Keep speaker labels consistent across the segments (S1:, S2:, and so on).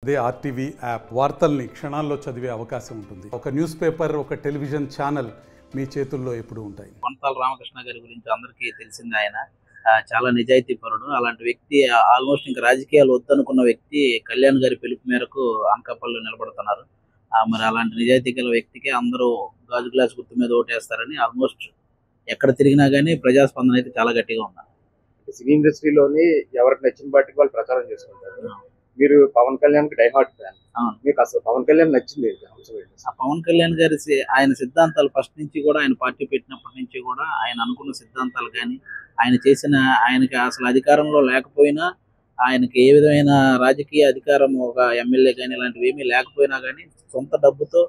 S1: అదే RTV app వార్తల్ని క్షణాల్లో చదివే అవకాశం ఉంటుంది. ఒక న్యూస్ పేపర్, ఒక టెలివిజన్ ఛానల్ మీ చేతుల్లో ఎప్పుడూ ఉంటాయి.
S2: కొంతాల రామకృష్ణ గారి గురించి అందరికీ తెలిసింది. ఆయన చాలా నిజాయితీ పరుడు. అలాంటి వ్యక్తి ఆల్మోస్ట్ ఇంకా రాజకీయాలు వద్దనుకున్న వ్యక్తి కళ్యాణ్ గారి పిలుపు మేరకు అనకాపల్లిలో నిలబడుతున్నారు. మరి అలాంటి నిజాయితీ గల వ్యక్తికి అందరూ గాజు గ్లాస్ గుర్తు మీద ఓటేస్తారని ఆల్మోస్ట్ ఎక్కడ తిరిగినా కానీ ప్రజాస్పందన అయితే చాలా గట్టిగా ఉన్నారు.
S3: సినీ ఇండస్ట్రీలోని ఎవరికి నచ్చిన బట్టి వాళ్ళు ప్రచారం చేసుకుంటారు. మీరు పవన్ కళ్యాణ్ కి డైహార్ట్ ఫ్యాన్. మీకు అసలు పవన్ కళ్యాణ్ నచ్చింది?
S2: ఆ పవన్ కళ్యాణ్ గారి ఆయన సిద్ధాంతాలు ఫస్ట్ నుంచి కూడా, ఆయన పార్టీ పెట్టినప్పటి నుంచి కూడా ఆయన అనుకున్న సిద్ధాంతాలు కానీ, ఆయన చేసిన, ఆయనకి అసలు అధికారంలో లేకపోయినా, ఆయనకి ఏ విధమైన రాజకీయ అధికారం, ఒక ఎమ్మెల్యే కానీ ఇలాంటివి ఏమీ లేకపోయినా కానీ సొంత డబ్బుతో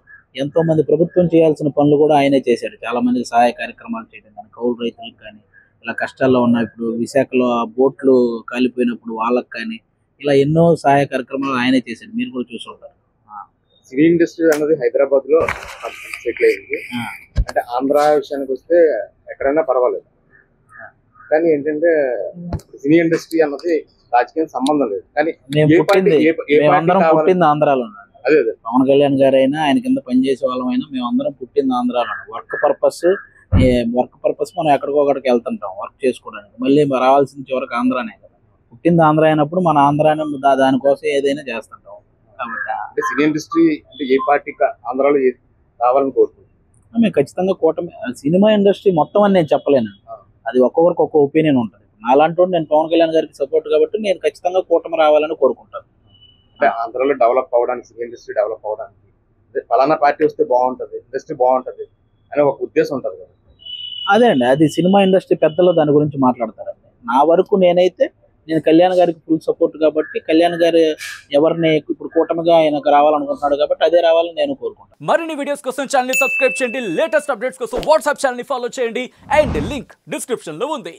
S2: ఎంతో మంది ప్రభుత్వం చేయాల్సిన పనులు కూడా ఆయనే చేశాడు. చాలా మందికి సహాయ కార్యక్రమాలు చేయడం కానీ, కౌలు రైతులకు కానీ, ఇలా కష్టాల్లో ఉన్న, ఇప్పుడు విశాఖలో బోట్లు కాలిపోయినప్పుడు వాళ్ళకి కానీ, ఇలా ఎన్నో సహాయ కార్యక్రమాలు ఆయనే చేశాడు. మీరు కూడా చూసి ఉంటారు.
S3: సినీ ఇండస్ట్రీ అన్నది హైదరాబాద్ లో సెటిల్ అయింది. అంటే ఆంధ్ర విషయానికి వస్తే ఎక్కడైనా పర్వాలేదు, కానీ ఏంటంటే సినీ ఇండస్ట్రీ అన్నది రాజకీయం సంబంధం లేదు. కానీ
S2: పుట్టింది ఆంధ్రాలో.
S3: అదే
S2: పవన్ కళ్యాణ్ గారైనా, ఆయన కింద పనిచేసే వాళ్ళమైనా మేమందరం పుట్టింది ఆంధ్రాలో. వర్క్ పర్పస్ మనం ఎక్కడికొక్కడికి వెళ్తుంటాం వర్క్ చేసుకోవడానికి. మళ్ళీ రావాల్సిన చివరికి ఆంధ్రానే కదా. పుట్టింది ఆంధ్ర అయినప్పుడు మన ఆంధ్రానే దానికోసం ఏదైనా చేస్తుంటాం. కాబట్టి
S3: సినీ ఇండస్ట్రీ అంటే ఏ పార్టీ ఆంధ్రాలో రావాలని కోరుకుంటున్నాం.
S2: మేము ఖచ్చితంగా కూటమి. సినిమా ఇండస్ట్రీ మొత్తం అని నేను చెప్పలేను, అది ఒక్కొక్కరికి ఒక్కొక్క ఒపీనియన్ ఉంటుంది. నాలాంటి నేను పవన్ కళ్యాణ్ గారికి సపోర్ట్ కాబట్టి నేను ఖచ్చితంగా కూటమి రావాలని కోరుకుంటాను.
S3: అంటే ఆంధ్రాలో డెవలప్ అవ్వడానికి, సినీ ఇండస్ట్రీ డెవలప్ అవ్వడానికి ఫలానా పార్టీ వస్తే బాగుంటది, ఇండస్ట్రీ బాగుంటది అనే ఒక ఉద్దేశం ఉంటుంది కదా.
S2: అదే అండి, అది సినిమా ఇండస్ట్రీ పెద్దలు దాని గురించి మాట్లాడతారండి. నా వరకు నేను కళ్యాణ్ గారికి ఫుల్ సపోర్ట్ కాబట్టి, కళ్యాణ్ గారు ఎవరిని ఇప్పుడు కూటమిగా ఆయనకు రావాలనుకుంటున్నాడు కాబట్టి అదే రావాలని నేను కోరుకుంటాను.
S4: మరిన్ని వీడియోస్ కోసం ఛానల్ ని సబ్స్క్రైబ్ చేయండి. లేటెస్ట్ అప్డేట్స్ కోసం వాట్సాప్ ఛానల్ ని ఫాలో చేయండి. అండ్ లింక్ డిస్క్రిప్షన్ లో ఉంది.